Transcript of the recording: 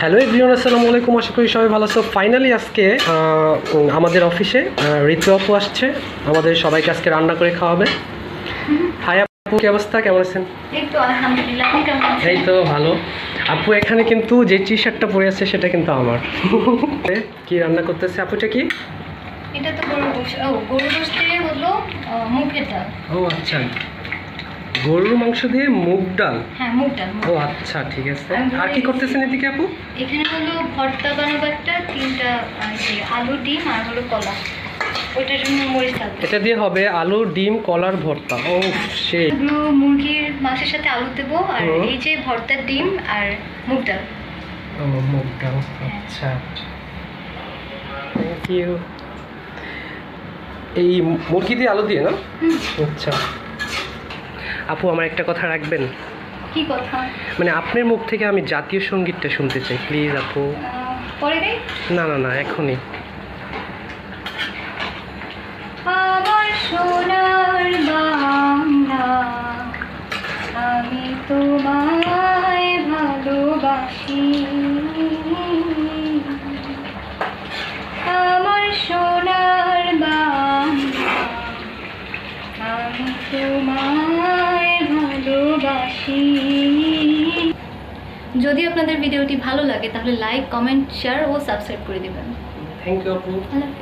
Hello everyone, আসসালামু আলাইকুম। আশা করি সবাই ভালো আছো। ফাইনালি আজকে আমাদের অফিসে ঋতু আপু আসছে, আমাদের সবাইকে আজকে রান্না করে খাওয়াবে। হাই আপু, কি অবস্থা, কেমন আছেন? এই তো আলহামদুলিল্লাহ, আপনি কেমন আছেন? এই তো ভালো। আপু এখানে কিন্তু যে টি শার্টটা পরে আছে সেটা কিন্তু আমার। কি রান্না করতেছে আপু? এটা কি? এটা তো গরুর গোশত। গরুর গোশত দিয়ে হলো মুগের ডাল। ও আচ্ছা, গরুর মাংস দিয়ে মুগ ডাল। হ্যাঁ, মুগ ডাল। ও আচ্ছা, ঠিক আছে। আর কি করতেছেন এদিকে আপু? এখানে হলো ভর্তা বানাবো, একটা 3টা আলু, ডিম আর হলো কলা। ওইটার জন্য মরিচ লাগবে। এটা দিয়ে হবে আলু, ডিম, কলার ভর্তা। ও সেই এগুলো মুরগির মাংসের সাথে আলু দেবো, আর এই যে ভর্তার ডিম আর মুগ ডাল। ও মুগ ডাল, আচ্ছা, থ্যাংক ইউ। এই মুরগি দিয়ে আলু দিয়ে না? আচ্ছা আপু, আমার একটা কথা রাখবেন? কি কথা? মানে আপনার মুখ থেকে আমি জাতীয় সঙ্গীতটা শুনতে চাই, প্লিজ আপু। পরে দেই? না না না, এখনই। আমার সোনার বাংলা, আমি তোমায় ভালোবাসি। আমার সোনার বাংলা, আমি তোমায় ভালোবাসি। যদি আপনাদের ভিডিওটি ভালো লাগে তাহলে লাইক, কমেন্ট, শেয়ার ও সাবস্ক্রাইব করে দেবেন। থ্যাংক ইউ আপু। আল্লাহ হাফেজ।